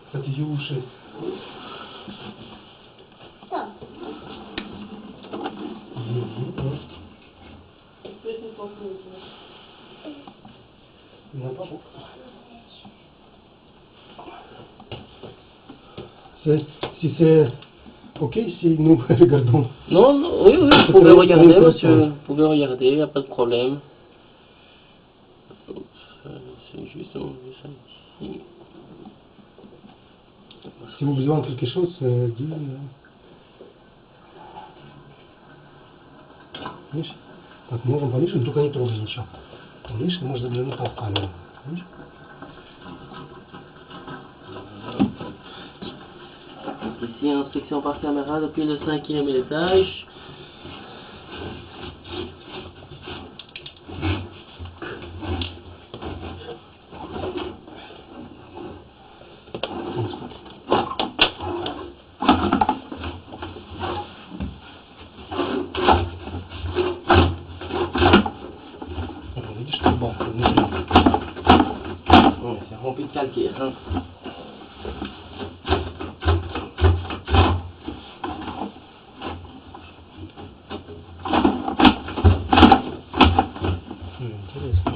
Кстати, ее уши. Да. На папу. Si c'est ok, si nous regardons. Non, non, oui, vous pouvez regarder, monsieur. Vous pouvez regarder, il n'y a pas de problème. C'est juste ici. Si vous avez besoin de quelque chose, dis. Видишь? Так, можем повыше, но только не трогай ничего. Видишь, можно заглянуть там в камеру. Видишь? Ici, inspection par caméra depuis le 5e étage. Видишь, что бак внутри? Oui, c'est rempli de calcaire. Hein. Интересно.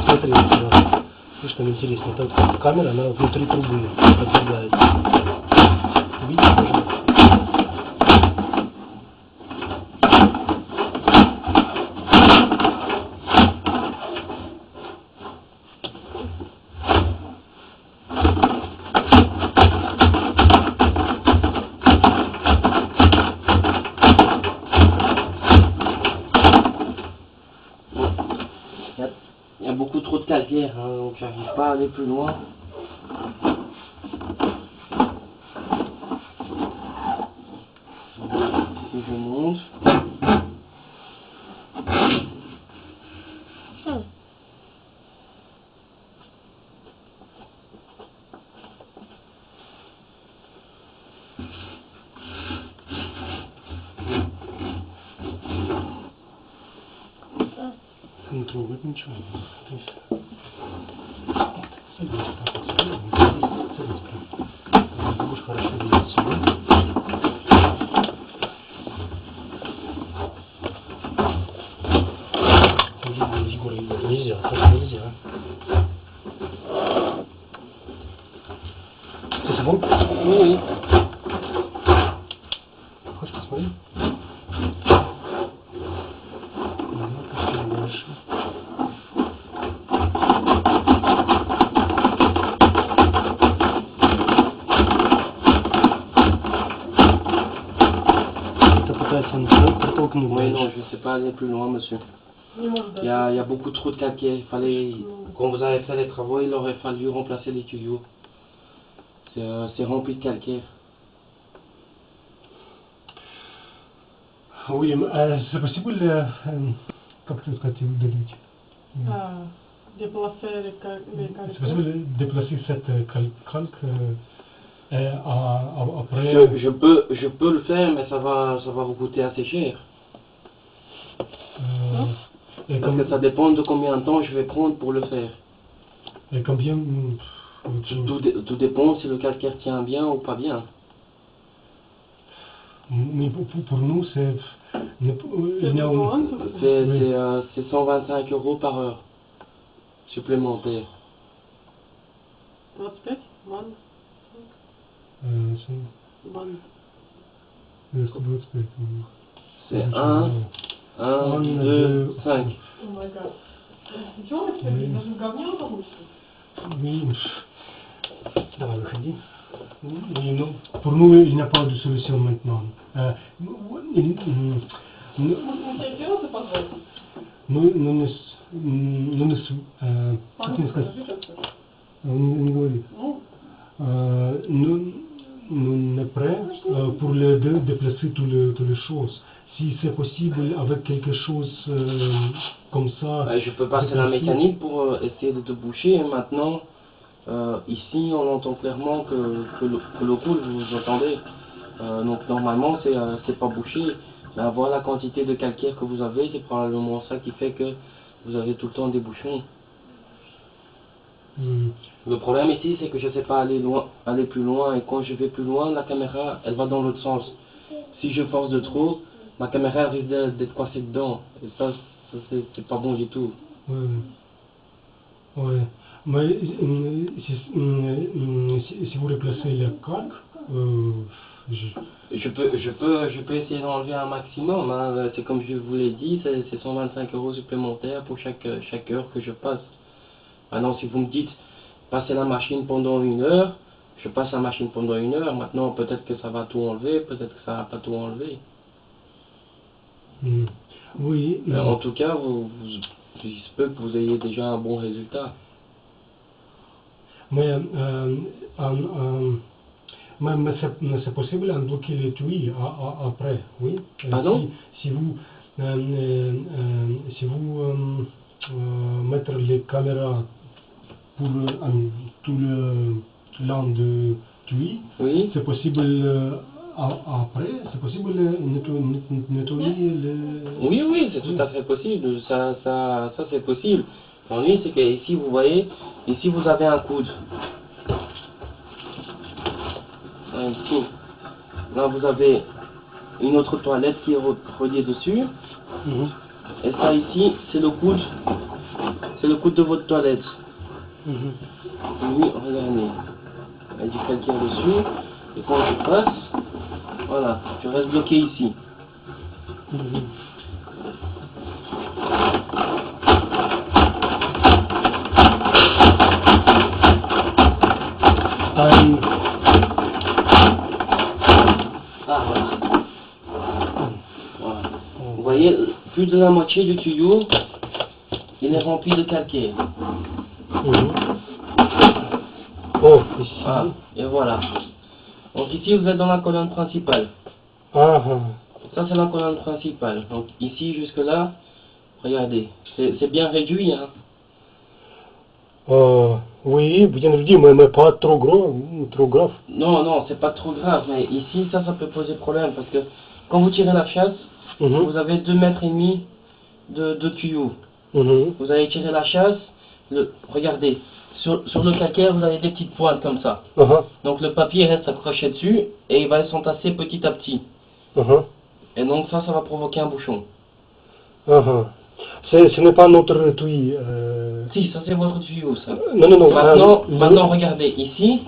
Смотри, видишь, там интересно. Это вот камера, она внутри трубы продвигается. Видишь, тоже? Il y a beaucoup trop de calcaire, hein, donc j'arrive pas à aller plus loin. Si je monte. Не трогать ничего. Садись, так, садись прям. Ты будешь хорошо видеть себя. Егор, нельзя, так нельзя. C'est bon? Oui. Хочешь посмотреть? Дальше. Это пытается протолкнуть. Oui, non, je ne sais pas aller plus loin, monsieur. Il y a beaucoup trop de calcaire. Il fallait, quand vous avez fait les travaux, il aurait fallu remplacer les tuyaux. C'est rempli de calcaire. Oui, c'est possible, как это сказать, удалить? Déplacer les C'est calcaires. possible de déplacer cette calque après... Je peux le faire, mais ça va vous coûter assez cher. Et Parce que ça dépend de combien de temps je vais prendre pour le faire. Et combien... Tout dépend si le calcaire tient bien ou pas bien. Mais pour nous, c'est... C'est 125 € par heure supplémentaire. 25 Ман. C'est 1, 2, 5. Oh my god. Ничего, ты даже в говне получишь? Oui. Давай, выходи. Oui, non. Pour nous, il n'y a pas de solution maintenant. Не говорит. Nous n'est prêt pour les deux déplacer toutes les choses. Si c'est possible avec quelque chose comme ça. Je peux passer la mécanique pour essayer de te boucher. Et maintenant, ici, on entend clairement que l'eau coule, vous entendez. Donc normalement, c'est pas bouché. Mais avoir la quantité de calcaire que vous avez, c'est probablement ça qui fait que vous avez tout le temps des bouchons. Le problème ici, c'est que je ne sais pas aller plus loin, et quand je vais plus loin, la caméra, elle va dans l'autre sens. Si je force de trop, ma caméra risque d'être coincée dedans, et ça c'est pas bon du tout. Ouais. Ouais. Mais si vous replacez le calque, Je peux essayer d'enlever un maximum, hein. C'est comme je vous l'ai dit, c'est 125 € supplémentaires pour chaque heure que je passe. Maintenant, si vous me dites, passez la machine pendant 1 heure, je passe la machine pendant 1 heure. Maintenant, peut-être que ça va tout enlever, peut-être que ça va pas tout enlever. oui. En tout cas, il se peut que vous ayez déjà un bon résultat. Mais c'est possible de bloquer les tuyaux après, oui. Pardon? Si vous mettez les caméras pour tout le long de tuyau, Oui. c'est possible après, c'est possible nettoyer les... Oui, c'est tout à fait possible. Ça c'est possible. L'ennui, c'est que ici, vous voyez, ici vous avez un coude. Ici, là vous avez une autre toilette qui est reliée dessus. Et ça ici, c'est le coude de votre toilette. Oui, regardez, il y a du calcaire dessus. Et quand je passe, voilà, je reste bloqué ici. Voilà. Vous voyez, plus de la moitié du tuyau, il est rempli de calcaire. Oh, ici. Ah, et voilà. Donc ici, vous êtes dans la colonne principale. Ça, c'est la colonne principale. Donc ici, jusque là, regardez, c'est bien réduit, hein. Oui, bien dit, mais pas trop gros, trop grave. Non, c'est pas trop grave, mais ici, ça peut poser problème, parce que quand vous tirez la chasse, vous avez 2,5 mètres de tuyau. Vous allez tirer la chasse, regardez, sur le calcaire, vous avez des petites pointes comme ça. Donc le papier reste accroché dessus, et il va s'entasser petit à petit. Et donc ça va provoquer un bouchon. Ce n'est pas notre tuyau. Si, ça c'est votre tuyau, ça. Non. Maintenant, regardez, ici,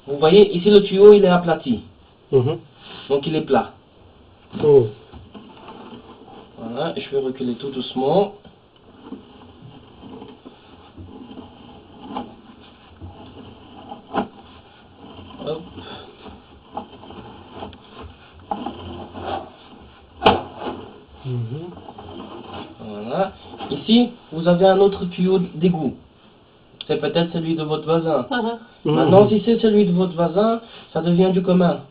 vous voyez, ici le tuyau, il est aplati. Donc il est plat. Voilà, je vais reculer tout doucement. Hop. Voilà. Ici, vous avez un autre tuyau d'égout. C'est peut-être celui de votre voisin. Maintenant, si c'est celui de votre voisin, ça devient du commun.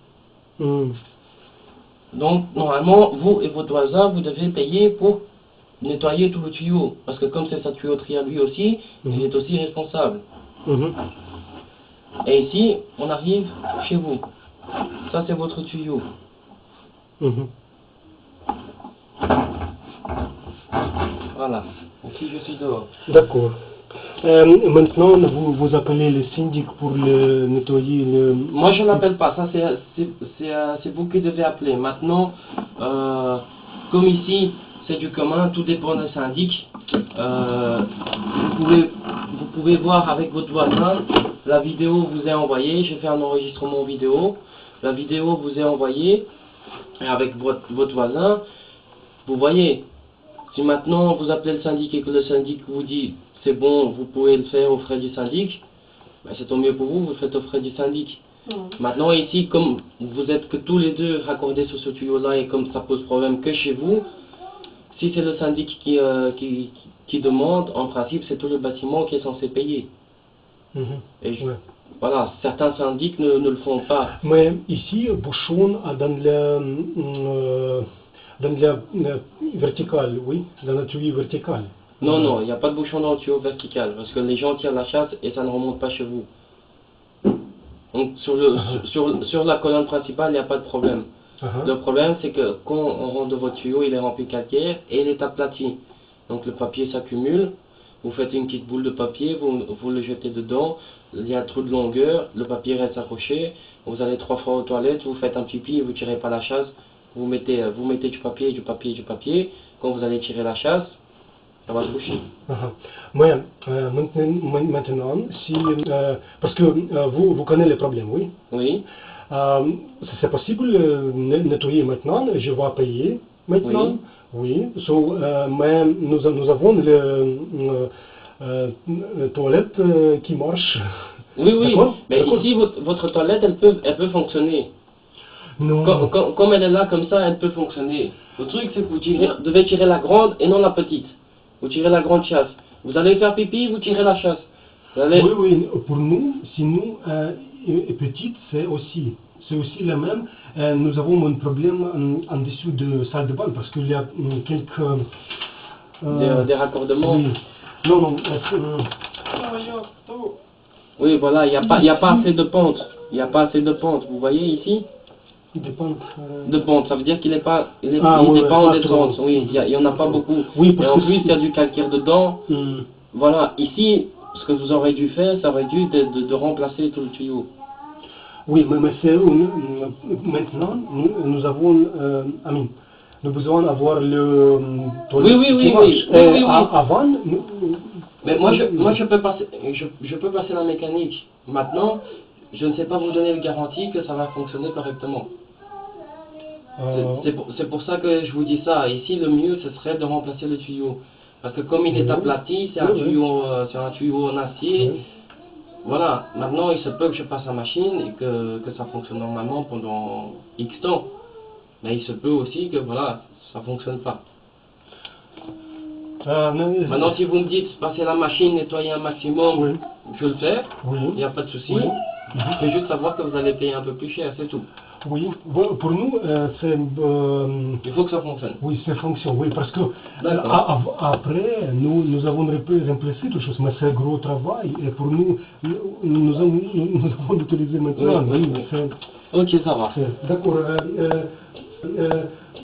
Donc, normalement, vous et votre voisin, vous devez payer pour nettoyer tout le tuyau. Parce que comme c'est sa tuyauterie à lui aussi, il est aussi responsable. Et ici, on arrive chez vous. Ça, c'est votre tuyau. Voilà. Ici, je suis dehors. D'accord. Maintenant, vous appelez le syndic pour le nettoyer le... Moi, je n'appelle pas. Ça, c'est vous qui devez appeler. Maintenant, comme ici, c'est du commun, tout dépend des syndics. Vous pouvez voir avec votre voisin. La vidéo vous est envoyée. J'ai fait un enregistrement vidéo. La vidéo vous est envoyée. Et avec votre voisin, vous voyez. Si maintenant vous appelez le syndic et que le syndic vous dit c'est bon, vous pouvez le faire aux frais du syndic, ben c'est tant mieux pour vous, vous le faites aux frais du syndic. Maintenant ici, comme vous êtes que tous les deux raccordés sur ce tuyau-là et comme ça pose problème que chez vous, si c'est le syndic qui demande, en principe c'est tout le bâtiment qui est censé payer. Et voilà, certains syndics ne le font pas. Mais ici, bouchon dans la verticale, oui, dans la tuyau verticale. Non, il n'y a pas de bouchon dans le tuyau vertical, parce que les gens tirent la chasse et ça ne remonte pas chez vous. Donc sur la colonne principale, il n'y a pas de problème. Uh-huh. Le problème, c'est que quand on rentre dans votre tuyau, il est rempli de calcaire et il est aplati. Donc le papier s'accumule, vous faites une petite boule de papier, vous le jetez dedans, il y a trop de longueur, le papier reste accroché, vous allez 3 fois aux toilettes, vous faites un pipi et vous tirez pas la chasse, vous mettez du papier, du papier, du papier, quand vous allez tirer la chasse, ça va toucher. Aha. Mais maintenant, si, parce que vous connaissez les problèmes, oui. Oui, C'est possible de nettoyer maintenant, je vais payer maintenant. Oui. So, mais nous avons le toilette qui marche. oui, oui. D'accord? Mais D'accord. ici, votre toilette, elle peut fonctionner. Non. Comme elle est là comme ça, elle peut fonctionner. Le truc, c'est que vous devez tirer la grande et non la petite. Vous tirez la grande chasse. Vous allez faire pipi, vous tirez la chasse. Vous allez... Oui, oui, pour nous, si nous, petite, c'est aussi la même. Nous avons un problème en dessous de salle de bain parce qu'il y a quelques... Des raccordements. Oui. Non, non. Oui, voilà, il n'y a pas assez de pente. Il n'y a pas assez de pente. Vous voyez ici? De pente, ça veut dire qu'il n'est pas, il est pas en descente. Oui, il n'y en a pas beaucoup. Oui, et en plus, il y a du calcaire dedans. Mm. Voilà, ici, ce que vous aurez dû faire, ça aurait dû de remplacer tout le tuyau. Oui, mais c'est maintenant, nous avons, nous besoin d'avoir le toilette qui marche. Oui. Avant, Mais moi, je peux passer la mécanique. Maintenant, je ne sais pas vous donner une garantie que ça va fonctionner correctement. C'est pour ça que je vous dis ça. Ici, le mieux, ce serait de remplacer le tuyau. Parce que comme il est aplati, c'est un tuyau en acier. Oui. Voilà. Maintenant, il se peut que je passe la machine et que ça fonctionne normalement pendant X temps. Mais il se peut aussi que, voilà, ça fonctionne pas. Maintenant, si vous me dites passer la machine, nettoyer un maximum, oui. je le fais. Oui. Il n'y a pas de souci. Oui. Il faut juste savoir que vous allez payer un peu plus cher, c'est tout. Oui, bon, pour nous, c'est... Il faut que ça fonctionne. Oui, ça fonctionne, oui, parce que après, nous avons remplacé tout chose, mais c'est un gros travail, et pour nous, nous avons utilisé maintenant. Oui. Ok, ça va. D'accord.